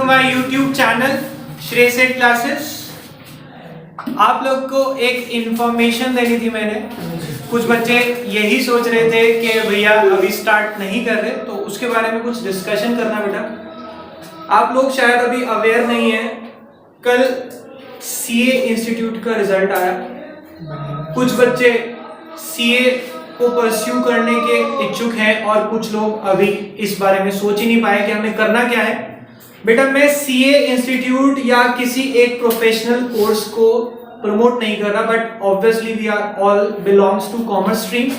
My YouTube channel श्रेय सेठ classes. आप लोग को एक इंफॉर्मेशन देनी थी मैंने। कुछ बच्चे यही सोच रहे थे कि भैया अभी स्टार्ट नहीं कर रहे, तो उसके बारे में कुछ डिस्कशन करना बेटा। आप लोग शायद अभी अवेयर नहीं है, कल सीए इंस्टीट्यूट का रिजल्ट आया। कुछ बच्चे सीए को परस्यू करने के इच्छुक हैं और कुछ लोग अभी इस बारे में सोच ही नहीं पाए कि हमें करना क्या है। बेटा मैं सीए इंस्टीट्यूट या किसी एक प्रोफेशनल कोर्स को प्रमोट नहीं कर रहा, but obviously we are all belongs to commerce stream,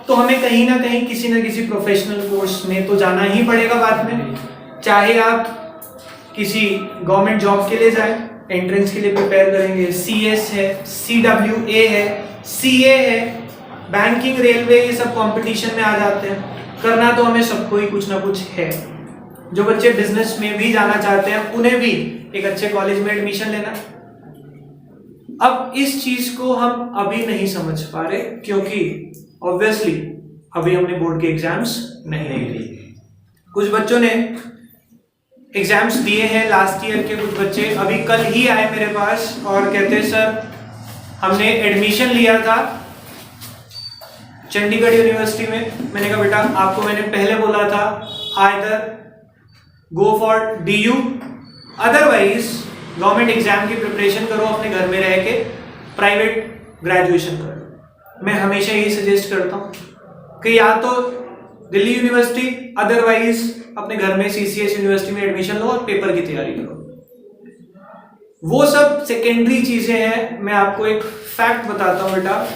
तो हमें कहीं ना कहीं किसी ना किसी प्रोफेशनल कोर्स में तो जाना ही पड़ेगा बाद में। चाहे आप किसी गवर्नमेंट जॉब के लिए जाएं, एंट्रेंस के लिए प्रिपेयर करेंगे, सीएस है, सीडब्ल्यूए है, सीए है, बैंकिंग, रेलवे, ये सब कंपटीशन में आ जाते हैं। करना तो हमें सबको ही कुछ ना कुछ है। जो बच्चे बिजनेस में भी जाना चाहते हैं उन्हें भी एक अच्छे कॉलेज में एडमिशन लेना। अब इस चीज को हम अभी नहीं समझ पा रहे क्योंकि ऑब्वियसली अभी हमने बोर्ड के एग्जाम्स नहीं दिए। कुछ बच्चों ने एग्जाम्स दिए हैं लास्ट ईयर के, कुछ बच्चे अभी कल ही आए मेरे पास और कहते हैं सर हमने एडमिशन लिया था चंडीगढ़ यूनिवर्सिटी में। मैंने कहा बेटा आपको मैंने पहले बोला था either go for DU, otherwise government exam की प्रिपरेशन करो, अपने घर में रह के प्राइवेट ग्रेजुएशन करो। मैं हमेशा यही सजेस्ट करता हूँ कि या तो दिल्ली यूनिवर्सिटी, अदरवाइज अपने घर में सीसीएस यूनिवर्सिटी में एडमिशन लो और पेपर की तैयारी करो। वो सब सेकेंडरी चीजें हैं। मैं आपको एक फैक्ट बताता हूँ बेटा।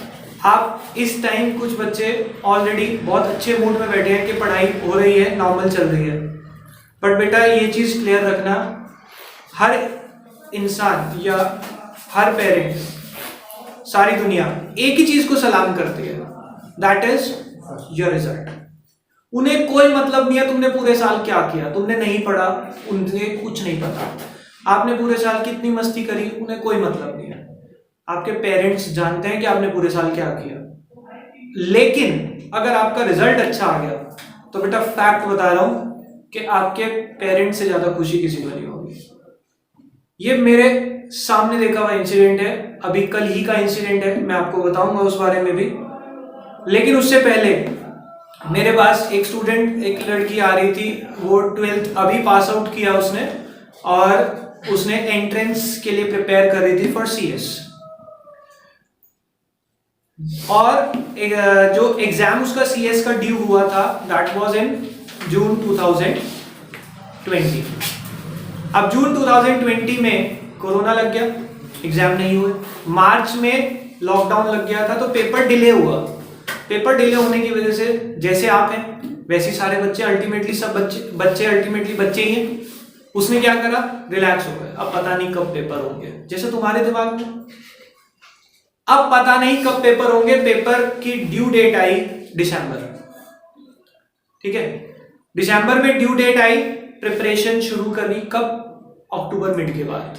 आप इस टाइम कुछ बच्चे ऑलरेडी बहुत अच्छे मूड में बैठे हैं कि पढ़ाई हो रही है, नॉर्मल चल रही है, बट बेटा ये चीज क्लियर रखना, हर इंसान या हर पेरेंट, सारी दुनिया एक ही चीज को सलाम करती है, दैट इज योर रिजल्ट। उन्हें कोई मतलब नहीं है तुमने पूरे साल क्या किया, तुमने नहीं पढ़ा, उन्हें कुछ नहीं पता। आपने पूरे साल कितनी मस्ती करी, उन्हें कोई मतलब नहीं है। आपके पेरेंट्स जानते हैं कि आपने पूरे साल क्या किया, लेकिन अगर आपका रिजल्ट अच्छा आ गया तो बेटा फैक्ट बता रहा हूं कि आपके पेरेंट्स से ज्यादा खुशी किसी को नहीं होगी। ये मेरे सामने देखा हुआ इंसिडेंट है, अभी कल ही का इंसिडेंट है, मैं आपको बताऊंगा उस बारे में भी। लेकिन उससे पहले मेरे पास एक स्टूडेंट, एक लड़की आ रही थी, वो 12th अभी पास आउट किया उसने और उसने एंट्रेंस के लिए प्रिपेयर कर रही थी फॉर सीएस। और जो एग्जाम उसका सीएस का ड्यू हुआ था दैट वाज इन जून 2020। अब जून 2020 में कोरोना लग गया, एग्जाम नहीं हुए। मार्च में लॉकडाउन लग गया था तो पेपर डिले हुआ। पेपर डिले होने की वजह से जैसे आप हैं वैसे सारे बच्चे अल्टीमेटली, सब बच्चे अल्टीमेटली बच्चे ही हैं। उसने क्या करा, रिलैक्स हो गए। अब पता नहीं कब पेपर होंगे, जैसे तुम्हारे दिमाग में अब पता नहीं कब पेपर होंगे। पेपर की ड्यू डेट आई दिसंबर, ठीक है, दिसंबर में ड्यू डेट आई, प्रिपरेशन शुरू करी कब, अक्टूबर मिड के बाद।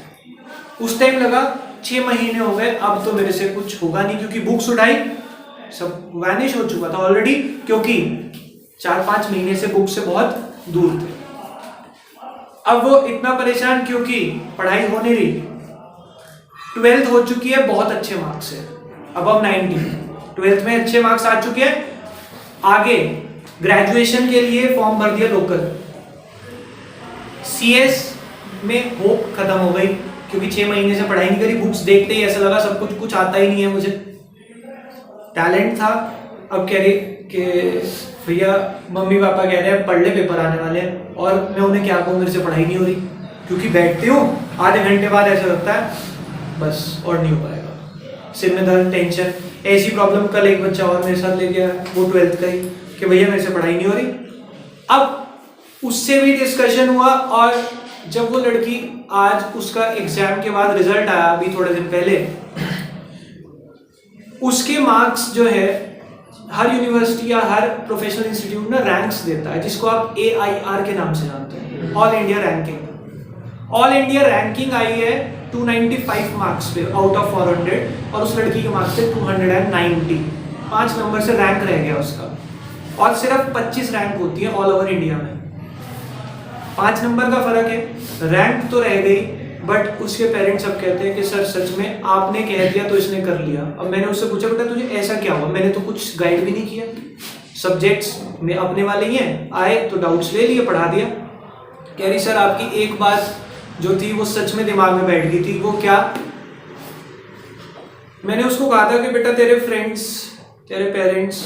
उस टाइम लगा 6 महीने हो गए, अब तो मेरे से कुछ होगा नहीं, क्योंकि बुक्स उठाई सब वैनिश हो चुका था ऑलरेडी, क्योंकि 4-5 महीने से बुक से बहुत दूर थे। अब वो इतना परेशान क्योंकि पढ़ाई हो नहीं रही। 12th हो चुकी है, बहुत अच्छे मार्क्स है, अब 90, 12th में अच्छे मार्क्स आ चुके हैं। आगे ग्रेजुएशन के लिए फॉर्म भर दिया लोकल। सीएस में होप खत्म हो गई क्योंकि 6 महीने से पढ़ाई नहीं करी। बुक्स देखते ही ऐसा लगा सब कुछ आता ही नहीं है मुझे। टैलेंट था, अब कह रही कि भैया मम्मी पापा कह रहे हैं पढ़ ले, पेपर आने वाले हैं, और मैं उन्हें क्या कहूँ, मेरे से पढ़ाई नहीं हो रही। क्योंकि बैठती हूँ आधे घंटे बाद ऐसा लगता है बस और नहीं हो पाएगा, सिर में दर्द, टेंशन। ऐसी प्रॉब्लम कल एक बच्चा और मेरे साथ ले गया, वो 12th का ही, कि भैया मेरे से पढ़ाई नहीं हो रही। अब उससे भी डिस्कशन हुआ और जब वो लड़की, आज उसका एग्जाम के बाद रिजल्ट आया अभी थोड़े दिन पहले, उसके मार्क्स जो है, हर यूनिवर्सिटी या हर प्रोफेशनल इंस्टीट्यूट ना रैंक्स देता है, जिसको आप AIR के नाम से जानते हैं, All India ranking. All India ranking आई है 295 मार्क्स पे आउट ऑफ 400, और उस लड़की के मार्क्स थे 290, 5 नंबर से रैंक रह गया उसका। और सिर्फ 25 रैंक होती है ऑल ओवर इंडिया में। 5 नंबर का फर्क है, रैंक तो रह गई, बट उसके पेरेंट्स अब कहते हैं कि सर सच में आपने कह दिया तो इसने कर लिया। अब मैंने उससे पूछा बेटा तुझे ऐसा क्या हुआ, मैंने तो कुछ गाइड भी नहीं किया, सब्जेक्ट्स में अपने वाले ही हैं, आए तो डाउट्स ले लिए, पढ़ा दिया। कह रही सर आपकी एक बात जो थी वो सच में दिमाग में बैठ गई थी, वो क्या? मैंने उसको कहा था कि बेटा तेरे फ्रेंड्स, तेरे पेरेंट्स,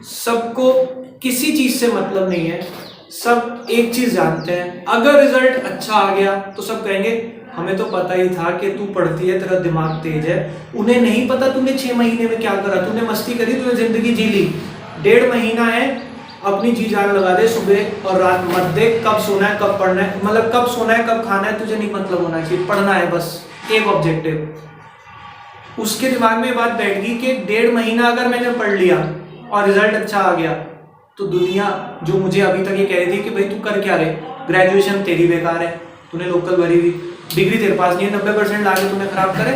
सबको किसी चीज से मतलब नहीं है, सब एक चीज जानते हैं, अगर रिजल्ट अच्छा आ गया तो सब कहेंगे हमें तो पता ही था कि तू पढ़ती है, तेरा दिमाग तेज है। उन्हें नहीं पता तूने 6 महीने में क्या करा, तूने मस्ती करी, तूने जिंदगी जी ली, 1.5 महीना है, अपनी जी जान लगा दे, सुबह और रात मत देख, कब सोना है कब पढ़ना है, मतलब कब सोना है कब खाना है तुझे नहीं मतलब होना चाहिए, पढ़ना है बस, एक ऑब्जेक्टिव। उसके दिमाग में बात बैठ गई कि 1.5 महीना अगर मैंने पढ़ लिया और रिजल्ट अच्छा आ गया तो दुनिया जो मुझे अभी तक ये कह रही थी कि भाई तू कर क्या रहे, ग्रेजुएशन तेरी बेकार है, तूने लोकल भरी हुई, डिग्री तेरे पास नहीं है, 90% ला के तूने खराब करे।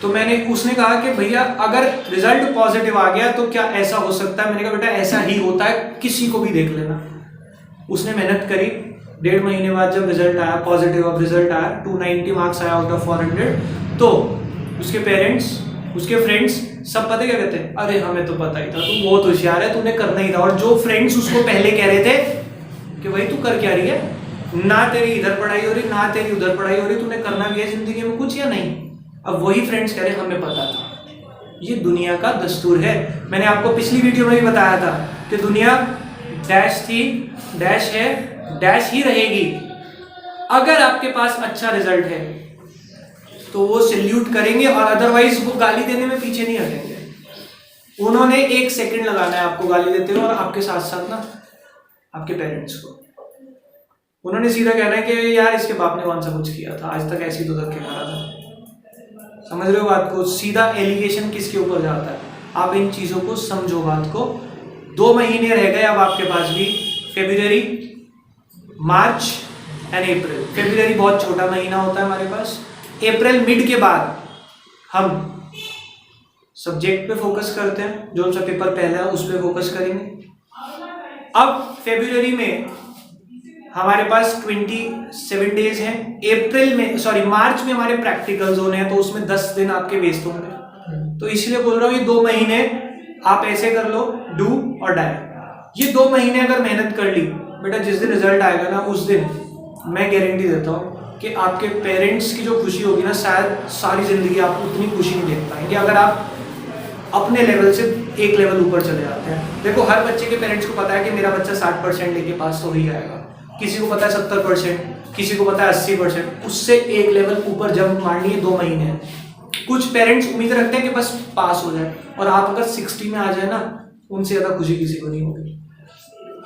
तो मैंने, उसने कहा कि भैया अगर रिजल्ट पॉजिटिव आ गया तो क्या ऐसा हो सकता है? मैंने कहा बेटा ऐसा ही होता है, किसी को भी देख लेना। उसने मेहनत करी, 1.5 महीने बाद जब रिजल्ट आया पॉजिटिव, अब रिजल्ट आया 290 मार्क्स आया आउट ऑफ 400, तो उसके पेरेंट्स, उसके फ्रेंड्स सब पता क्या कहते हैं, अरे हमें तो पता ही था, तू बहुत होशियार है, तूने करना ही था। और जो फ्रेंड्स उसको पहले कह रहे थे कि भाई तू कर क्या रही है, ना तेरी इधर पढ़ाई हो रही ना तेरी उधर पढ़ाई हो रही, तूने करना भी है जिंदगी में कुछ या नहीं, अब वही फ्रेंड्स कह रहे हमें पता था। ये दुनिया का दस्तूर है। मैंने आपको पिछली वीडियो में भी बताया था कि दुनिया डैश थी, डैश है, डैश ही रहेगी। अगर आपके पास अच्छा रिजल्ट है तो वो सैल्यूट करेंगे और अदरवाइज वो गाली देने में पीछे नहीं हटेंगे। उन्होंने 1 सेकंड लगाना है आपको गाली देते हुए, और आपके साथ साथ ना आपके पेरेंट्स को उन्होंने सीधा कहना है कि यार इसके बाप ने कौन सा कुछ किया था, आज तक ऐसी तो धक्के खा रहा था। समझ रहे हो बात को? सीधा एलिगेशन किसके ऊपर जाता है। आप इन चीजों को समझो बात को। 2 महीने रह गए अब आपके पास भी, February, March and April. February बहुत छोटा महीना होता है हमारे पास, अप्रैल मिड के बाद हम सब्जेक्ट पे फोकस करते हैं, जो सा पेपर पहला है उस पे फोकस करेंगे। अब फेब्रुअरी में हमारे पास 27 डेज हैं, अप्रैल में मार्च में हमारे प्रैक्टिकल्स होने हैं, तो उसमें 10 दिन आपके वेस्ट होंगे। तो इसलिए बोल रहा हूँ ये 2 महीने आप ऐसे कर लो, डू और डाई। ये 2 महीने अगर मेहनत कर ली बेटा, जिस दिन रिजल्ट आएगा ना उस दिन मैं गारंटी देता हूँ कि आपके पेरेंट्स की जो खुशी होगी ना, शायद सारी जिंदगी आप उतनी खुशी नहीं देख पाएंगे अगर आप अपने लेवल से एक लेवल ऊपर चले जाते हैं। देखो हर बच्चे के पेरेंट्स को पता है कि मेरा बच्चा 60% लेके पास तो ही आएगा, किसी को पता है 70%, किसी को पता है 80%, उससे एक लेवल ऊपर जंप मारनी है 2 महीने। कुछ पेरेंट्स उम्मीद रखते हैं कि बस पास हो जाए, और आप अगर 60 में आ जाए ना, उनसे ज्यादा खुशी किसी को नहीं होगी।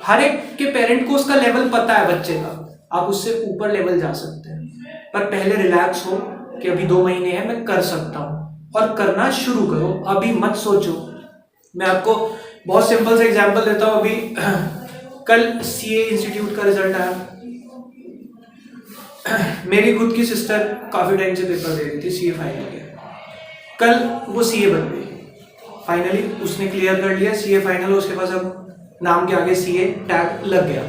हर एक के पेरेंट को उसका लेवल पता है बच्चे का, आप उससे ऊपर लेवल जा सकते हैं, पर पहले रिलैक्स हो कि अभी 2 महीने हैं, मैं कर सकता हूँ, और करना शुरू करो। अभी मत सोचो। मैं आपको बहुत सिंपल सा एग्जांपल देता हूँ। अभी कल सीए इंस्टीट्यूट का रिजल्ट आया। मेरी खुद की सिस्टर काफी टाइम से पेपर दे रही थी सीए फाइनल के, कल वो सीए बन गई फाइनली, उसने क्लियर कर लिया सीए फाइनल, उसके पास अब नाम के आगे सीए टैग लग गया।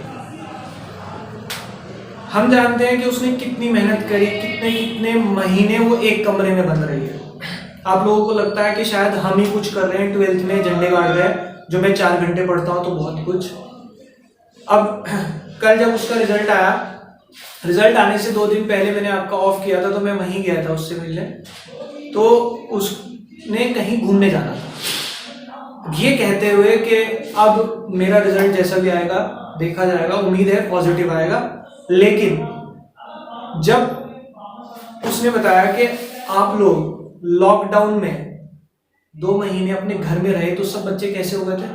हम जानते हैं कि उसने कितनी मेहनत करी, कितने कितने महीने वो एक कमरे में बंद रही है। आप लोगों को लगता है कि शायद हम ही कुछ कर रहे हैं, 12th में झंडे गाड़ रहे हैं, जो मैं 4 घंटे पढ़ता हूँ तो बहुत कुछ। अब कल जब उसका रिजल्ट आया, रिजल्ट आने से 2 दिन पहले मैंने आपका ऑफ किया था, तो मैं वहीं गया था उससे मिलने। तो उसने कहीं घूमने जाना था, ये कहते हुए कि अब मेरा रिजल्ट जैसा भी आएगा देखा जाएगा, उम्मीद है पॉजिटिव आएगा। लेकिन जब उसने बताया कि आप लोग लॉकडाउन में 2 महीने अपने घर में रहे, तो सब बच्चे कैसे हो गए थे,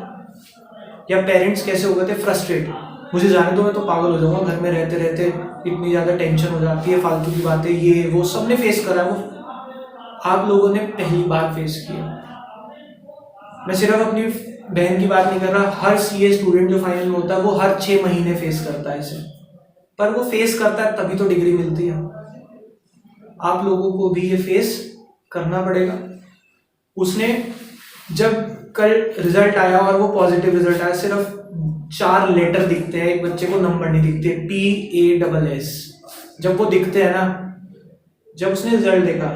या पेरेंट्स कैसे हो गए थे, फ्रस्ट्रेट, मुझे जाने दो मैं तो पागल हो जाऊंगा, घर में रहते रहते इतनी ज्यादा टेंशन हो जाती है, फालतू की बातें, ये वो सबने फेस करा। वो आप लोगों ने पहली बार फेस किया। मैं सिर्फ अपनी बहन की बात नहीं कर रहा, हर सीए स्टूडेंट जो फाइनल में होता है वो हर 6 महीने फेस करता है इसे, पर वो फेस करता है तभी तो डिग्री मिलती है। आप लोगों को भी ये फेस करना पड़ेगा। उसने जब कल रिजल्ट आया और वो पॉजिटिव रिजल्ट आया, सिर्फ 4 लेटर दिखते हैं, एक बच्चे को नंबर नहीं दिखते, PASS। जब वो दिखते हैं ना, जब उसने रिजल्ट देखा,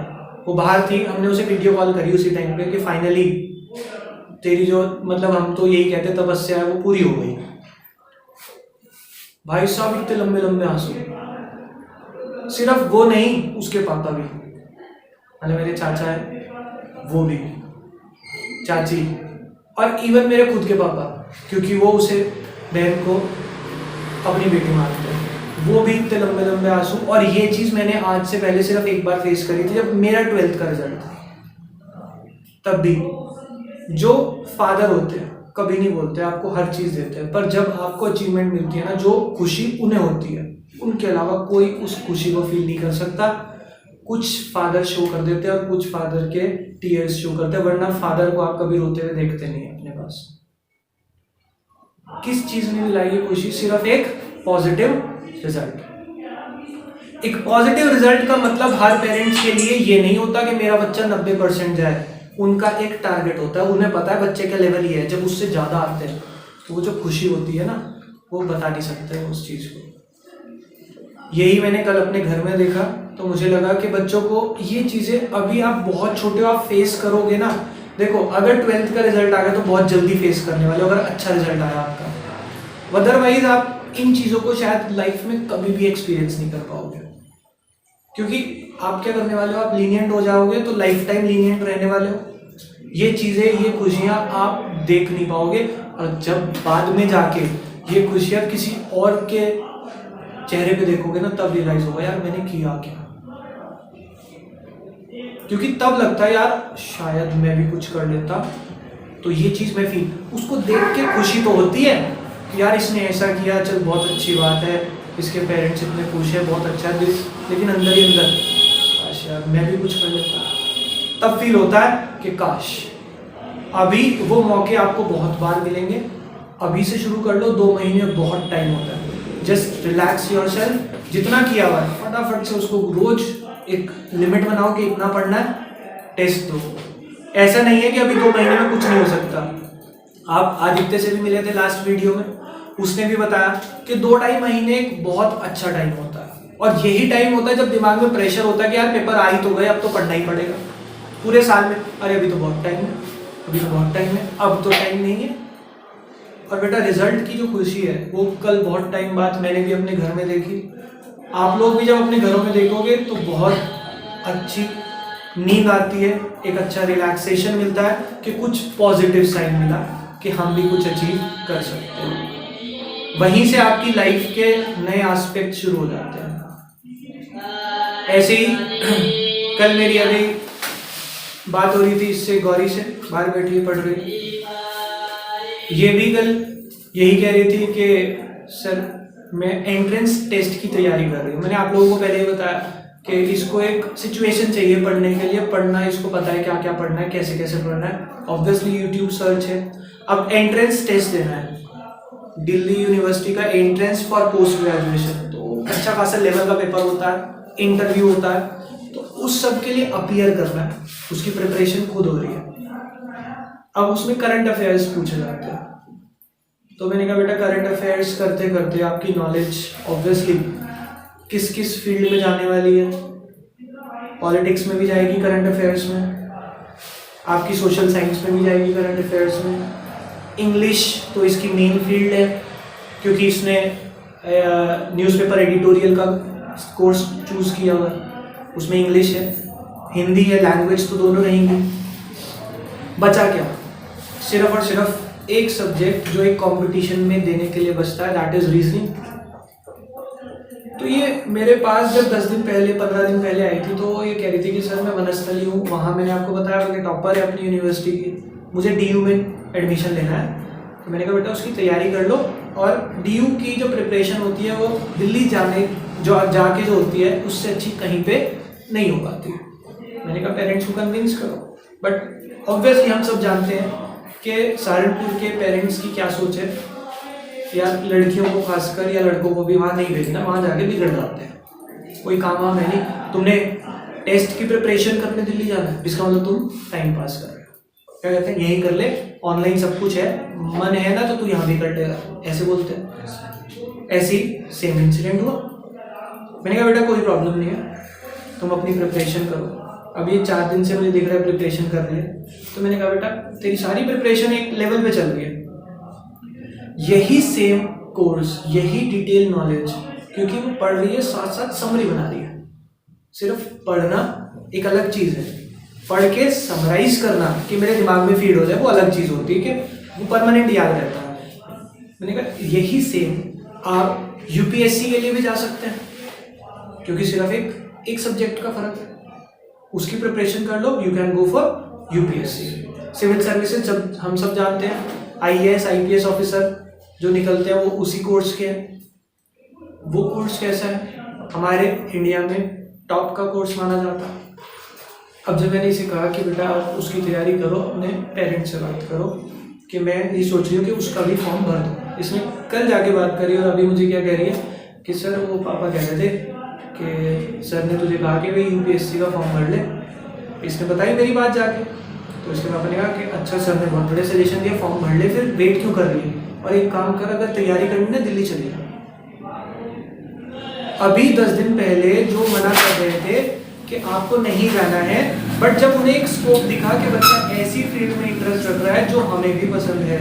वो बाहर थी, हमने उसे वीडियो कॉल करी उसी टाइम पे कि फाइनली तेरी जो मतलब हम तो यही कहते तपस्या है वो पूरी हो गई। भाई साहब इतने लंबे लंबे आंसू, सिर्फ वो नहीं उसके पापा भी, मतलब मेरे चाचा है वो भी, चाची, और इवन मेरे खुद के पापा, क्योंकि वो उसे बहन को अपनी बेटी मानते हैं, वो भी इतने लंबे लंबे आंसू। और ये चीज़ मैंने आज से पहले सिर्फ एक बार फेस करी थी जब मेरा 12th का रिजल्ट था। तब भी जो फादर होते हैं कभी नहीं बोलते, आपको हर चीज़ देते हैं, पर जब आपको अचीवमेंट मिलती है ना, जो खुशी उन्हें होती है, उनके अलावा कोई उस खुशी को फील नहीं कर सकता। कुछ फादर शो कर देते हैं और कुछ फादर के टीयर्स शो करते हैं, वरना फादर को आप कभी रोते हुए देखते नहीं अपने पास। किस चीज़ में मिलाई ये खुशी? सिर्फ एक पॉजिटिव रिजल्ट। एक पॉजिटिव रिजल्ट का मतलब हर पेरेंट्स के लिए ये नहीं होता कि मेरा बच्चा 90% जाए, उनका एक टारगेट होता है, उन्हें पता है बच्चे का लेवल ये है। जब उससे ज़्यादा आते हैं तो वो जो खुशी होती है ना, वो बता नहीं सकते उस चीज़ को। यही मैंने कल अपने घर में देखा, तो मुझे लगा कि बच्चों को ये चीज़ें अभी आप बहुत छोटे हो, आप फेस करोगे ना। देखो अगर 12th का रिजल्ट आ गया तो बहुत जल्दी फेस करने वाले हो, अगर अच्छा रिजल्ट आया आपका। अदरवाइज आप इन चीज़ों को शायद लाइफ में कभी भी एक्सपीरियंस नहीं कर पाओगे, क्योंकि आप क्या करने वाले हो, आप लीनियंट हो जाओगे तो लाइफ टाइम लीनियंट रहने वाले हो। ये चीज़ें, ये खुशियाँ आप देख नहीं पाओगे, और जब बाद में जाके ये खुशियाँ किसी और के चेहरे पे देखोगे ना, तब रियलाइज होगा यार मैंने किया क्या। क्योंकि तब लगता है यार शायद मैं भी कुछ कर लेता। तो ये चीज़ मैं फील, उसको देख के खुशी तो होती है कि यार इसने ऐसा किया, चल बहुत अच्छी बात है, इसके पेरेंट्स इतने खुश है, बहुत अच्छा है, लेकिन अंदर ही अंदर काश यार मैं भी कुछ कर लेता। तब फील होता है कि काश। अभी वो मौके आपको बहुत बार मिलेंगे, अभी से शुरू कर लो, 2 महीने बहुत टाइम होता है। जस्ट रिलैक्स योरसेल्फ, जितना किया हुआ है फटाफट से उसको रोज एक लिमिट बनाओ कि इतना पढ़ना है, टेस्ट दो। ऐसा नहीं है कि अभी 2 महीने में कुछ नहीं हो सकता। आप आदित्य से भी मिले थे लास्ट वीडियो में, उसने भी बताया कि 2-2.5 महीने एक बहुत अच्छा टाइम होता है, और यही टाइम होता है जब दिमाग में प्रेशर होता है कि यार पेपर आ ही तो गए, अब तो पढ़ना ही पड़ेगा पूरे साल में। अरे अभी तो बहुत टाइम है, अभी तो बहुत टाइम है, अब तो टाइम नहीं है। और बेटा रिजल्ट की जो खुशी है वो कल बहुत टाइम बाद मैंने भी अपने घर में देखी। आप लोग भी जब अपने घरों में देखोगे तो बहुत अच्छी नींद आती है, एक अच्छा रिलैक्सेशन मिलता है कि कुछ पॉजिटिव साइन मिला कि हम भी कुछ अचीव कर सकते हैं। वहीं से आपकी लाइफ के नए एस्पेक्ट शुरू हो जाते हैं। ऐसे ही कल मेरी अभी बात हो रही थी इससे, गौरी से, बाहर बैठी हुई पढ़ रही, ये भी कल यही कह रही थी कि सर मैं एंट्रेंस टेस्ट की तैयारी कर रही हूँ। मैंने आप लोगों को पहले ही बताया कि इसको एक सिचुएशन चाहिए पढ़ने के लिए, पढ़ना इसको पता है क्या क्या पढ़ना है, कैसे कैसे पढ़ना है, ऑब्वियसली यूट्यूब सर्च है। अब एंट्रेंस टेस्ट देना है, दिल्ली यूनिवर्सिटी का एंट्रेंस फॉर पोस्ट ग्रेजुएशन, तो अच्छा खासा लेवल का पेपर होता है, इंटरव्यू होता है, तो उस सब के लिए अपीयर करना है, उसकी प्रिपरेशन खुद हो रही है। अब उसमें करंट अफेयर्स पूछे जाते हैं, तो मैंने कहा बेटा करंट अफेयर्स करते करते आपकी नॉलेज ऑब्वियसली किस किस फील्ड में जाने वाली है। पॉलिटिक्स में भी जाएगी करंट अफेयर्स में, आपकी सोशल साइंस में भी जाएगी करंट अफेयर्स में, इंग्लिश तो इसकी मेन फील्ड है क्योंकि इसने न्यूज़पेपर एडिटोरियल का कोर्स चूज़ किया हुआ है, उसमें इंग्लिश है, हिंदी है, लैंग्वेज तो दोनों रहेंगी। बचा क्या? सिर्फ और सिर्फ एक सब्जेक्ट जो एक कंपटीशन में देने के लिए बचता है, दैट इज रीजनिंग। तो ये मेरे पास जब 10 दिन पहले 15 दिन पहले आई थी तो ये कह रही थी कि सर मैं वनस्थली हूँ, वहाँ मैंने आपको बताया कि टॉपर है अपनी यूनिवर्सिटी की, मुझे DU में एडमिशन लेना है। तो मैंने कहा बेटा उसकी तैयारी कर लो, और DU की जो प्रिपरेशन होती है वो दिल्ली जाके जो होती है उससे अच्छी कहीं पे नहीं हो पाती। मैंने कहा पेरेंट्स को कन्विंस करो, बट ऑब्वियसली हम सब जानते हैं कि सहारनपुर के पेरेंट्स की क्या सोच है, या लड़कियों को खासकर या लड़कों को भी वहाँ नहीं भेजना, वहाँ जाके बिगड़ जाते हैं, कोई काम वाम है नहीं। तुमने टेस्ट की प्रिपरेशन करने दिल्ली जाना है, इसका मतलब तुम टाइम पास कर रहे हो। क्या कहते हैं, यही कर ले, ऑनलाइन सब कुछ है, मन है ना तो तू यहाँ भी कर लेगा, ऐसे बोलते हैं। ऐसे ही सेम इंसिडेंट हुआ। मैंने कहा बेटा कोई प्रॉब्लम नहीं है, तुम अपनी प्रिपरेशन करो। अब ये 4 दिन से मुझे दिख रहा है प्रिपरेशन कर रहे हैं, तो मैंने कहा बेटा तेरी सारी प्रिपरेशन एक लेवल पे चल रही है, यही सेम कोर्स, यही डिटेल नॉलेज, क्योंकि वो पढ़ रही है साथ साथ समरी बना रही है। सिर्फ पढ़ना एक अलग चीज़ है, पढ़ के समराइज करना कि मेरे दिमाग में फीड हो जाए वो अलग चीज़ होती है, कि वो परमानेंट याद रहता है। मैंने कहा यही सेम आप यूपीएससी के लिए भी जा सकते हैं, क्योंकि सिर्फ एक सब्जेक्ट का फर्क है, उसकी प्रिपरेशन कर लो, you can go for UPSC. Civil services जब हम सब जानते हैं, आईएएस आईपीएस ऑफिसर जो निकलते हैं वो उसी कोर्स के हैं। वो कोर्स कैसा है, हमारे इंडिया में टॉप का कोर्स माना जाता है। अब जब मैंने इसे कहा कि बेटा आप उसकी तैयारी करो, अपने पेरेंट्स से बात करो कि मैं ये सोच रही हूँ कि उसका भी फॉर्म भर दो, इसने कल जाके बात करी और अभी मुझे क्या कह रही है कि सर वो पापा कह रहे थे कि सर ने तुझे कहा कि भाई यूपीएससी का फॉर्म भर ले। इसने बताई मेरी बात जाके, तो इसके पापा ने कहा कि अच्छा सर ने बहुत बड़े सजेशन दिया, फॉर्म भर ले, फिर वेट क्यों कर रही है, और एक काम कर, अगर तैयारी करनी ना दिल्ली चली जा। अभी 10 दिन पहले जो मना कर रहे थे कि आपको नहीं जाना है, बट जब उन्हें एक स्कोप दिखा कि बच्चा ऐसी फील्ड में इंटरेस्ट रख रहा है जो हमें भी पसंद है,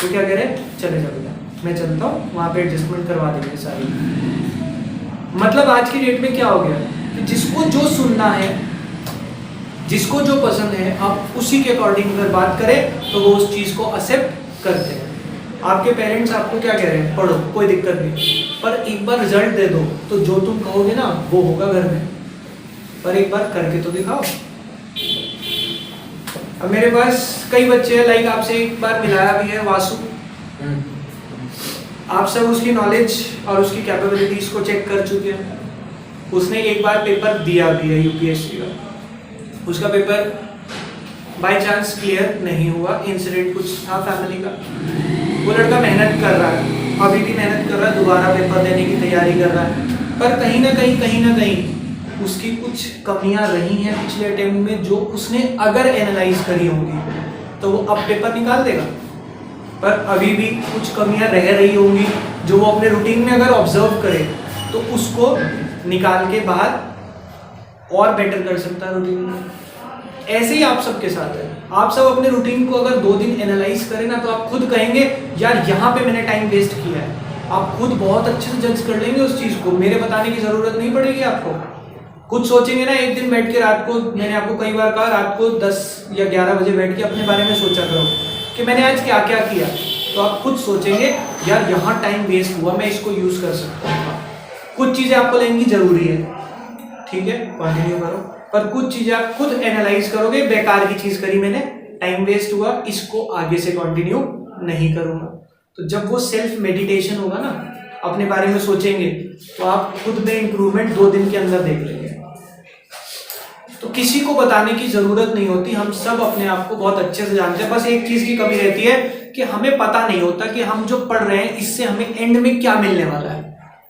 तो क्या कह रहे हैं, चले जाओ मैं चलता हूँ, वहाँ पे एडजस्टमेंट करवा देंगे सारी। मतलब आज की डेट में क्या हो गया कि जिसको जो सुनना है, जिसको जो पसंद है, आप उसी के अकॉर्डिंग अगर बात करें तो वो उस चीज़ को एक्सेप्ट करते हैं। आपके पेरेंट्स आपको क्या कह रहे हैं, पढ़ो कोई दिक्कत नहीं, पर एक बार रिजल्ट दे दो तो जो तुम कहोगे ना वो होगा घर में, पर एक बार करके तो दिखाओ। अब मेरे पास कई बच्चे हैं, लाइक आपसे एक बार मिलाया भी है वासु, आप सब उसकी नॉलेज और उसकी कैपेबिलिटीज को चेक कर चुके हैं। उसने एक बार पेपर दिया भी है यूपीएससी का, उसका पेपर बाय चांस क्लियर नहीं हुआ, इंसिडेंट कुछ था फैमिली का। वो लड़का मेहनत कर रहा है, अभी भी मेहनत कर रहा है, दोबारा पेपर देने की तैयारी कर रहा है, पर कहीं ना कहीं उसकी कुछ कमियां रही हैं पिछले अटेम्प्ट में, जो उसने अगर एनालाइज करी होंगी तो वो अब पेपर निकाल देगा। पर अभी भी कुछ कमियां रह रही होंगी जो वो अपने रूटीन में अगर ऑब्जर्व करे तो उसको निकाल के बाहर और बेटर कर सकता है रूटीन में। ऐसे ही आप सबके साथ है, आप सब अपने रूटीन को अगर 2 दिन एनालाइज करें ना, तो आप खुद कहेंगे यार यहाँ पे मैंने टाइम वेस्ट किया है। आप खुद बहुत अच्छे से जज कर लेंगे उस चीज़ को, मेरे बताने की ज़रूरत नहीं पड़ेगी आपको। खुद सोचेंगे ना, एक दिन बैठ के रात को, मैंने आपको कई बार कहा, रात को 10 या 11 बजे बैठ के अपने बारे में सोचा करो कि मैंने आज क्या क्या किया, तो आप खुद सोचेंगे यार यहाँ टाइम वेस्ट हुआ, मैं इसको यूज़ कर सकता हूँ। कुछ चीज़ें आपको लगेंगी ज़रूरी है, ठीक है कंटिन्यू करो, पर कुछ चीज़ें आप खुद एनालाइज करोगे, बेकार की चीज़ करी मैंने, टाइम वेस्ट हुआ, इसको आगे से कंटिन्यू नहीं करूँगा। तो जब वो सेल्फ मेडिटेशन होगा ना, अपने बारे में सोचेंगे, तो आप खुद में इंप्रूवमेंट 2 दिन के अंदर देख लेंगे। तो किसी को बताने की जरूरत नहीं होती, हम सब अपने आप को बहुत अच्छे से जानते हैं। बस एक चीज की कमी रहती है कि हमें पता नहीं होता कि हम जो पढ़ रहे हैं इससे हमें एंड में क्या मिलने वाला है।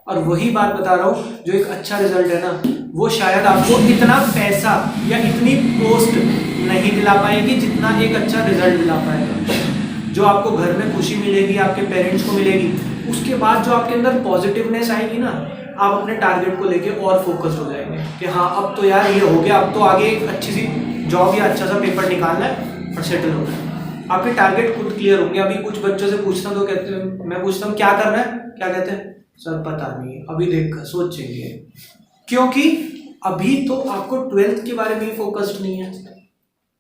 और वही बात बता रहा हूँ, जो एक अच्छा रिजल्ट है ना, वो शायद आपको इतना पैसा या इतनी पोस्ट नहीं दिला पाएगी जितना एक अच्छा रिजल्ट दिला पाएगा। जो आपको घर में खुशी मिलेगी, आपके पेरेंट्स को मिलेगी, उसके बाद जो आपके अंदर पॉजिटिवनेस आएगी ना, आप अपने टारगेट को लेके और फोकस्ड हो जाएंगे कि हाँ अब तो यार ये हो गया, अब तो आगे एक अच्छी सी जॉब या अच्छा सा पेपर निकालना है और सेटल होना है। आपके टारगेट खुद क्लियर होंगे। अभी कुछ बच्चों से पूछता हूँ तो कहते हैं, मैं पूछता हूँ क्या करना है, क्या कहते हैं, सर पता नहीं, अभी देख सोचेंगे। क्योंकि अभी तो आपको 12th के बारे में ही फोकस्ड नहीं है,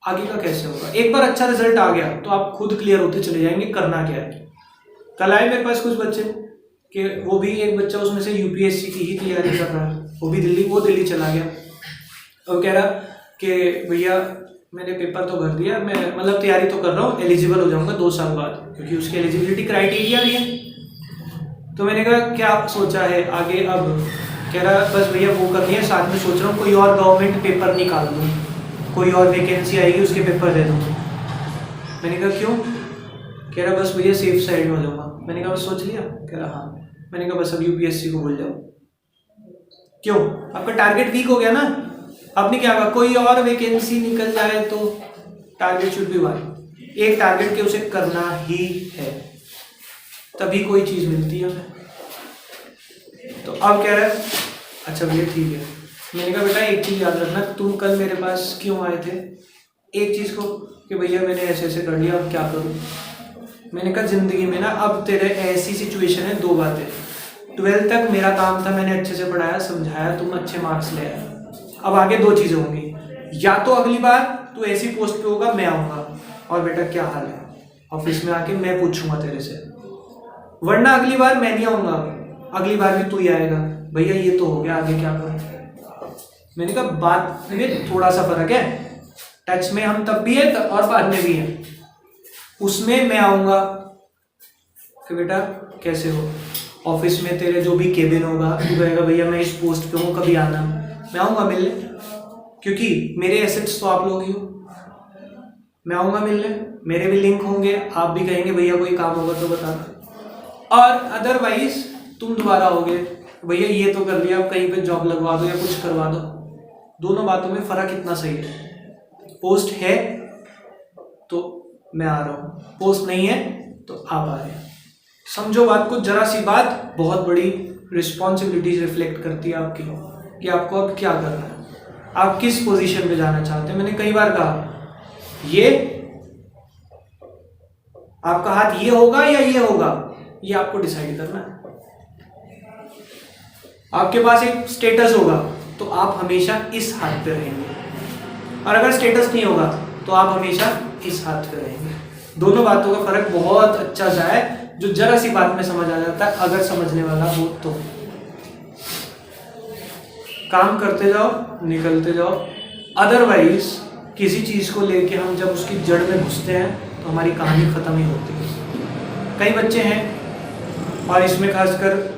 आगे का कैसे होगा। एक बार अच्छा रिजल्ट आ गया तो आप खुद क्लियर होते चले जाएंगे करना क्या है। कल आए मेरे पास कुछ बच्चे कि वो भी, एक बच्चा उसमें से यूपीएससी की ही तैयारी कर रहा है, वो दिल्ली चला गया और कह रहा कि भैया मैंने पेपर तो भर दिया, मैं मतलब तैयारी तो कर रहा हूँ, एलिजिबल हो जाऊंगा 2 साल बाद, क्योंकि उसकी एलिजिबिलिटी क्राइटेरिया भी है। तो मैंने कहा क्या सोचा है आगे, अब कह रहा बस भैया वो करनी है, साथ में सोच रहा हूँ कोई और गवर्नमेंट पेपर निकाल दूँ, कोई और वैकेंसी आएगी उसके पेपर दे दूँ। मैंने कहा क्यों, कह रहा बस भैया सेफ साइड में हो जाऊँगा। मैंने कहा बस सोच लिया, कह रहा हाँ। मैंने कहा बस अब यूपीएससी को भूल जाओ। क्यों, आपका टारगेट वीक हो गया ना। आपने क्या कहा, कोई और वैकेंसी निकल जाए तो टारगेट शुड बी 1। एक टारगेट के उसे करना ही है, तभी कोई चीज मिलती है हमें। तो अब कह रहा है अच्छा भैया ठीक है। मैंने कहा बेटा एक चीज याद रखना, तुम कल मेरे पास क्यों आए थे? एक चीज को कि भैया मैंने ऐसे ऐसे कर लिया, अब क्या करूं? मैंने कहा जिंदगी में ना अब तेरे ऐसी सिचुएशन है, 2 बातें। 12th तक मेरा काम था, मैंने अच्छे से पढ़ाया समझाया, तुम अच्छे मार्क्स ले आए। अब आगे 2 चीजें होंगी, या तो अगली बार तू ऐसी पोस्ट पे होगा, मैं आऊंगा और बेटा क्या हाल है, ऑफिस में आके मैं पूछूंगा तेरे से, वरना अगली बार मैं नहीं आऊंगा, अगली बार भी तू ही आएगा। भैया ये तो हो गया, आगे क्या करूं? मैंने कहा बात में थोड़ा सा फर्क है, टच में हम तब भी है और बाद में भी है। उसमें मैं आऊंगा कि बेटा कैसे हो, ऑफिस में तेरे जो भी केबिन होगा, तू कहेगा भैया मैं इस पोस्ट पे हूँ, कभी आना, मैं आऊंगा मिलने, क्योंकि मेरे एसेट्स तो आप लोग ही हो। मैं आऊंगा मिलने, मेरे भी लिंक होंगे, आप भी कहेंगे भैया कोई काम होगा तो बताना। और अदरवाइज तुम दोबारा आओगे, भैया ये तो कर लिया, अब कहीं पे जॉब लगवा दो या कुछ करवा दो। दोनों बातों में फर्क इतना सही है, पोस्ट है तो मैं आ रहा हूँ, पोस्ट नहीं है तो आप आ रहे हैं। समझो बात को, जरा सी बात बहुत बड़ी रिस्पॉन्सिबिलिटीज रिफ्लेक्ट करती है आपकी, कि आपको अब क्या करना है, आप किस पोजीशन पे जाना चाहते हैं। मैंने कई बार कहा ये आपका हाथ ये होगा या ये होगा, ये आपको डिसाइड करना है। आपके पास एक स्टेटस होगा तो आप हमेशा इस हाथ पे रहेंगे, और अगर स्टेटस नहीं होगा तो आप हमेशा इस हाथ पे रहेंगे। दोनों बातों का फर्क बहुत अच्छा सा है, जो जरा सी बात में समझ आ जाता है अगर समझने वाला हो तो। काम करते जाओ, निकलते जाओ, अदरवाइज किसी चीज को लेके हम जब उसकी जड़ में घुसते हैं तो हमारी कहानी खत्म ही होती है। कई बच्चे हैं, और इसमें खासकर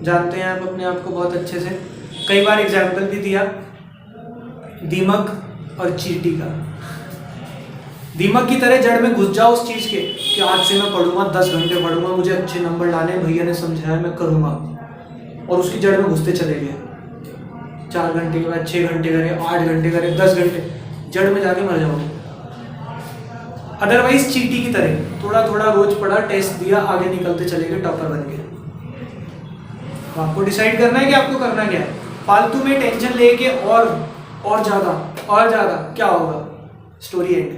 जानते हैं आप अपने आप को बहुत अच्छे से, कई बार एग्जाम्पल भी दिया दीमक और चींटी का। दीमक की तरह जड़ में घुस जाओ उस चीज के कि आज से मैं पढ़ूंगा, 10 घंटे पढ़ूंगा, मुझे अच्छे नंबर लाने, भैया ने समझाया मैं करूंगा, और उसकी जड़ में घुसते चले गए। 4 घंटे के बाद 6 घंटे करे, 8 घंटे करे, 10 घंटे, जड़ में जाके मर जाओगे। अदरवाइज चींटी की तरह थोड़ा थोड़ा रोज पढ़ा, टेस्ट दिया, आगे निकलते चले गए, टॉपर बन गए। तो आपको डिसाइड करना है कि आपको करना क्या है। फालतू में टेंशन लेके और ज्यादा क्या होगा, स्टोरी एंड।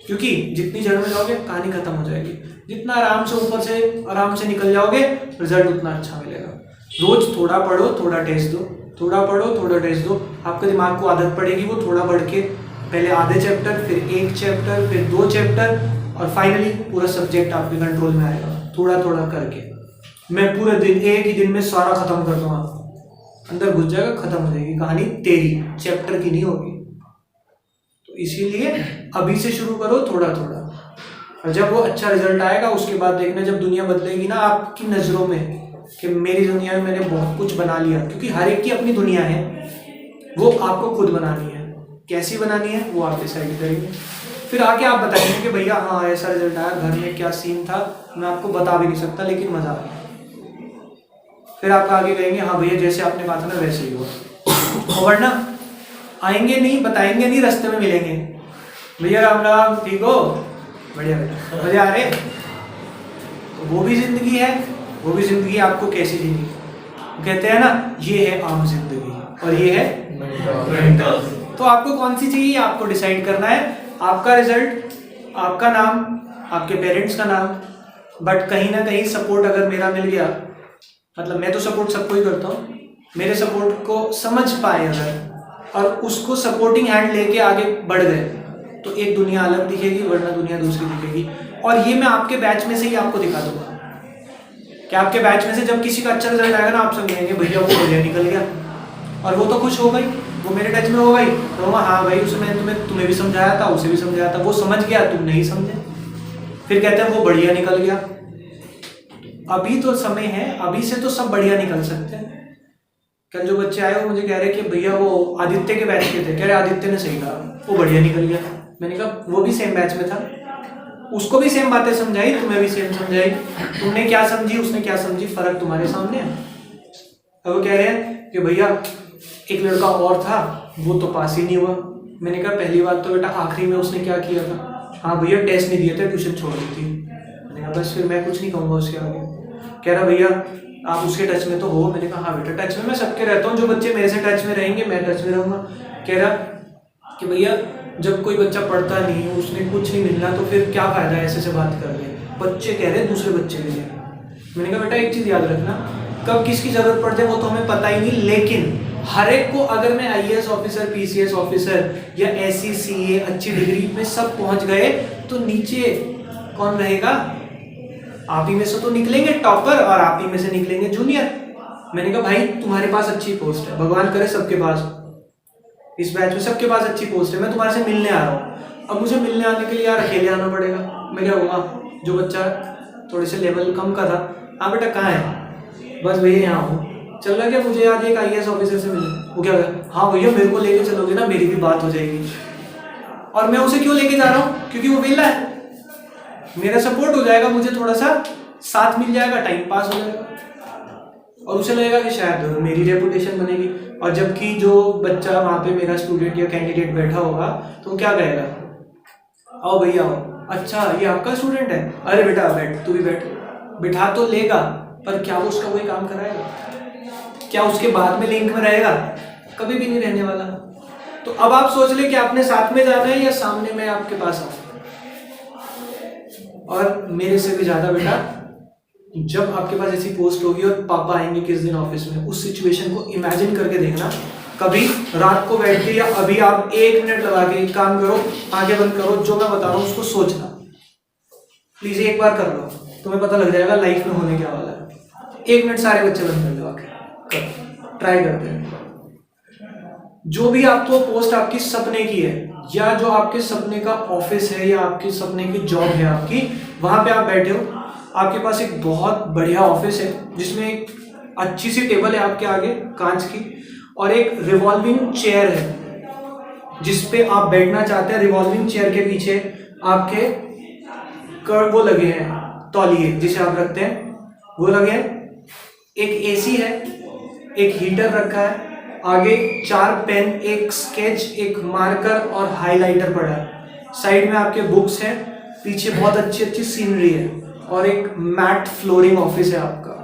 क्योंकि जितनी जड़ में जाओगे कहानी खत्म हो जाएगी, जितना आराम से ऊपर से आराम से निकल जाओगे रिजल्ट उतना अच्छा मिलेगा। रोज थोड़ा पढ़ो, थोड़ा टेस्ट दो, थोड़ा पढ़ो, थोड़ा टेस्ट दो, आपके दिमाग को आदत पड़ेगी, वो थोड़ा बढ़ के पहले आधे चैप्टर, फिर 1 चैप्टर, फिर 2 चैप्टर, और फाइनली पूरा सब्जेक्ट आपके कंट्रोल में आएगा। थोड़ा थोड़ा करके मैं पूरे दिन एक ही दिन में सारा खत्म कर दूंगा, अंदर घुस जाएगा, खत्म हो जाएगी कहानी, तेरी चैप्टर की नहीं होगी। तो इसीलिए अभी से शुरू करो थोड़ा थोड़ा, और जब वो अच्छा रिजल्ट आएगा उसके बाद देखना, जब दुनिया बदलेगी ना आपकी नज़रों में कि मेरी दुनिया में मैंने बहुत कुछ बना लिया, क्योंकि हर एक की अपनी दुनिया है, वो आपको खुद बनानी है। कैसी बनानी है वो आप डिसाइड करेंगे, फिर आके आप बताएंगे कि भैया हाँ ऐसा रिजल्ट आया, घर में क्या सीन था मैं आपको बता भी नहीं सकता, लेकिन मजा आ गया। फिर आप आगे कहेंगे हाँ भैया जैसे आपने कहा था ना वैसे ही हुआ। वरना आएंगे नहीं, बताएंगे नहीं, रास्ते में मिलेंगे, भैया राम राम, ठीक हो, बढ़िया बेटा, मजे आ रहे। तो वो भी जिंदगी है, वो भी जिंदगी आपको कैसी जीनी, कहते हैं ना ये है आम जिंदगी और ये है मेंटल। तो आपको कौन सी चाहिए आपको डिसाइड करना है। आपका रिजल्ट, आपका नाम, आपके पेरेंट्स का नाम, बट कहीं ना कहीं सपोर्ट अगर मेरा मिल गया, मतलब मैं तो सपोर्ट सबको ही करता हूँ, मेरे सपोर्ट को समझ पाए अगर और उसको सपोर्टिंग हैंड लेके आगे बढ़ गए तो एक दुनिया अलग दिखेगी, वरना दुनिया दूसरी दिखेगी। और ये मैं आपके बैच में से ही आपको दिखा दूंगा कि आपके बैच में से जब किसी का अच्छा रिजल्ट आएगा ना, आप समझेंगे भैया वो बढ़िया निकल गया, और वो तो खुश हो गई, वो मेरे टच में हो गई, तो हाँ भाई उसने तुम्हें भी समझाया था, उसे भी समझाया था, वो समझ गया, तुम नहीं समझे, फिर कहते हैं वो बढ़िया निकल गया। अभी तो समय है, अभी से तो सब बढ़िया निकल सकते हैं। कल जो बच्चे आए वो मुझे कह रहे कि भैया वो आदित्य के बैच के थे, कह रहे आदित्य ने सही कहा, वो बढ़िया निकल गया। मैंने कहा वो भी सेम बैच में था, उसको भी सेम बातें समझाई, तुम्हें भी सेम समझाई, तुमने क्या समझी उसने क्या समझी, फर्क तुम्हारे सामने है। अब वो कह रहे हैं कि भैया एक लड़का और था वो तो पास ही नहीं हुआ, मैंने कहा पहली बात तो बेटा आखिरी में उसने क्या किया था, हाँ भैया टेस्ट नहीं दिए थे, ट्यूशन छोड़ दी थी। मैंने कहा बस फिर मैं कुछ नहीं कहूँगा उसके आगे। कह रहा भैया आप उसके टच में तो हो। मैंने कहा हाँ बेटा टच में मैं सबके रहता हूँ, जो बच्चे मेरे से टच में रहेंगे मैं टच में रहूँगा। कह रहा कि भैया जब कोई बच्चा पढ़ता नहीं, उसने कुछ नहीं मिलना तो फिर क्या फ़ायदा ऐसे से बात कर ले, बच्चे कह रहे हैं दूसरे बच्चे के लिए। मैंने कहा बेटा एक चीज़ याद रखना, कब किसकी ज़रूरत पड़ जाए वो तो हमें पता ही नहीं, लेकिन हर एक को अगर मैं IAS ऑफिसर, PCS ऑफिसर या SE CA अच्छी डिग्री में सब पहुंच गए तो नीचे कौन रहेगा? आप ही में से तो निकलेंगे टॉपर और आप ही में से निकलेंगे जूनियर। मैंने कहा भाई तुम्हारे पास अच्छी पोस्ट है, भगवान करे सबके पास, इस बैच में सबके पास अच्छी पोस्ट है, मैं तुम्हारे से मिलने आ रहा हूँ। अब मुझे मिलने आने के लिए यार अकेले आना पड़ेगा। मैं क्या कहूँगा, जो बच्चा थोड़े से लेवल कम का था, हाँ बेटा कहाँ है? बस भैया यहाँ हूँ। चल रहा क्या मुझे आज एक IAS ऑफिसर से मिले। वो क्या कहा, हाँ भैया मेरे को लेके चलोगे ना, मेरी भी बात हो जाएगी। और मैं उसे क्यों लेके जा रहा हूँ? क्योंकि वो वेला है, मेरा सपोर्ट हो जाएगा, मुझे थोड़ा सा साथ मिल जाएगा, टाइम पास हो जाएगा और उसे लगेगा कि शायद मेरी रेपुटेशन बनेगी। और जबकि जो बच्चा वहाँ पे मेरा स्टूडेंट या कैंडिडेट बैठा होगा तो वो क्या कहेगा, आओ भैया आओ, अच्छा ये आपका स्टूडेंट है, अरे बेटा बैठ, तू भी बैठ। बिठा तो लेगा पर क्या वो उसका कोई काम कराएगा? क्या उसके बाद में लिंक में रहेगा? कभी भी नहीं रहने वाला। तो अब आप सोच ले कि आपने साथ में जाना है या सामने मैं आपके पास आऊँ। और मेरे से भी ज्यादा बेटा जब आपके पास ऐसी पोस्ट होगी और पापा आएंगे किस दिन ऑफिस में, उस सिचुएशन को इमेजिन करके देखना। कभी रात को बैठ के या अभी आप 1 मिनट लगा के एक काम करो, आगे बंद करो, जो मैं बता रहा हूँ उसको सोचना प्लीज, एक बार कर लो, तुम्हें पता लग जाएगा लाइफ में होने क्या वाला है। 1 मिनट सारे बच्चे बंद कर लो, आके ट्राई करते हैं। जो भी आपको पोस्ट आपकी सपने की है या जो आपके सपने का ऑफिस है या आपके सपने की जॉब है आपकी, वहां पे आप बैठे हो, आपके पास एक बहुत बढ़िया ऑफिस है जिसमें एक अच्छी सी टेबल है आपके आगे कांच की और एक रिवॉल्विंग चेयर है जिसपे आप बैठना चाहते हैं। रिवॉल्विंग चेयर के पीछे आपके वो लगे हैं तौलिए जिसे आप रखते हैं, वो लगे हैं। एक AC है, एक हीटर रखा है, आगे 4 पेन, एक स्केच, एक मार्कर और हाइलाइटर पड़ा है। साइड में आपके बुक्स हैं, पीछे बहुत अच्छी अच्छी सीनरी है और एक मैट फ्लोरिंग ऑफिस है आपका।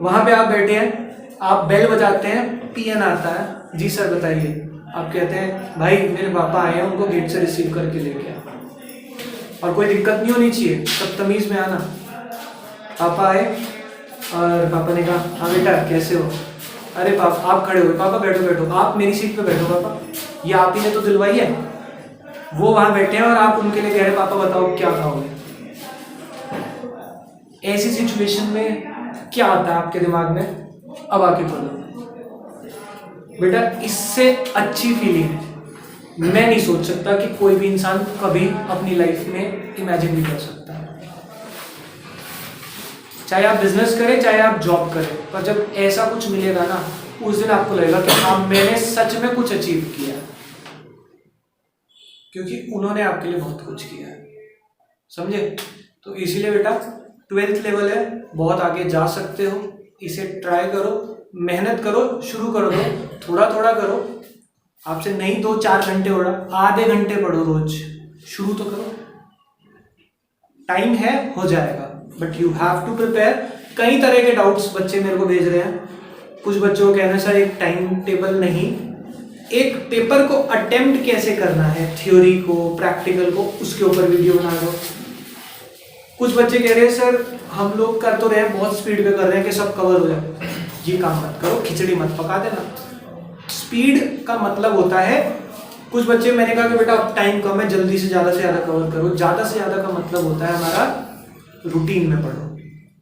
वहां पे आप बैठे हैं, आप बेल बजाते हैं, PN आता है, जी सर बताइए। आप कहते हैं भाई मेरे पापा आए हैं, उनको गेट से रिसीव करके लेके आ। और कोई दिक्कत नहीं होनी चाहिए, सब तमीज में आना। पापा आए और पापा ने कहा हाँ बेटा कैसे हो? अरे पापा, आप खड़े हो, पापा बैठो बैठो, आप मेरी सीट पे बैठो पापा, ये आप ही ने तो दिलवाई है। वो वहां बैठे हैं और आप उनके लिए कह रहे पापा बताओ क्या खाओगे। ऐसी सिचुएशन में क्या आता है आपके दिमाग में? अब आके बोलो बेटा, इससे अच्छी फीलिंग मैं नहीं सोच सकता कि कोई भी इंसान कभी अपनी लाइफ में इमेजिन भी कर सकता है। चाहे आप बिजनेस करें चाहे आप जॉब करें, पर जब ऐसा कुछ मिलेगा ना, उस दिन आपको लगेगा कि हाँ मैंने सच में कुछ अचीव किया, क्योंकि उन्होंने आपके लिए बहुत कुछ किया है, समझे? तो इसीलिए बेटा 12th लेवल है, बहुत आगे जा सकते हो, इसे ट्राई करो, मेहनत करो, शुरू कर दो, थोड़ा थोड़ा करो। आपसे नहीं 2-4 घंटे हो रहा, आधे घंटे पढ़ो रोज, शुरू तो करो, टाइम है, हो जाएगा, but you have to prepare. कई तरह के डाउट्स बच्चे मेरे को भेज रहे हैं। कुछ बच्चों को कहना सर एक टाइम टेबल नहीं, एक पेपर को अटेम्प्ट कैसे करना है, थ्योरी को प्रैक्टिकल को, उसके ऊपर वीडियो बना दो। कुछ बच्चे कह रहे हैं सर हम लोग कर तो रहे हैं, बहुत स्पीड पे कर रहे हैं कि सब कवर हो जाए। ये काम मत करो, खिचड़ी मत पका देना। स्पीड का मतलब होता है, कुछ बच्चे मैंने कहा कि बेटा अब टाइम कम है, जल्दी से ज़्यादा कवर करो। ज़्यादा से ज़्यादा का मतलब होता है हमारा रूटीन में पढ़ो।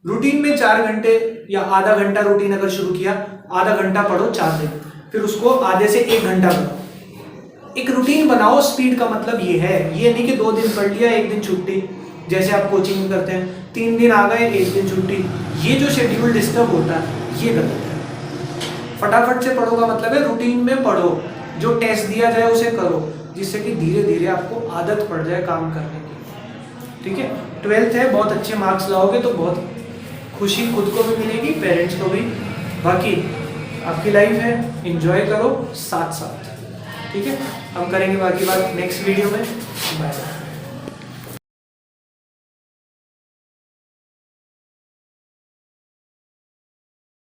रूटीन में 4 घंटे या आधा घंटा रूटीन अगर शुरू किया, आधा घंटा पढ़ो 4 दिन, फिर उसको आधे से 1 घंटा करो। एक रूटीन बनाओ। स्पीड का मतलब ये है, ये नहीं कि 2 दिन पढ़ लिया 1 दिन छुट्टी, जैसे आप कोचिंग में करते हैं 3 दिन आ गए 1 दिन छुट्टी। ये जो शेड्यूल डिस्टर्ब होता है ये गलत है। फटाफट से पढ़ो का मतलब है रूटीन में पढ़ो, जो टेस्ट दिया जाए उसे करो, जिससे कि धीरे धीरे आपको आदत पड़ जाए काम करने की। ठीक है, 12th है, बहुत अच्छे मार्क्स लाओगे तो बहुत खुशी खुद को भी मिलेगी, पेरेंट्स को भी। बाकी आपकी लाइफ है, एंजॉय करो साथ साथ। ठीक है, हम करेंगे बाकी बात नेक्स्ट वीडियो में। Bye bye.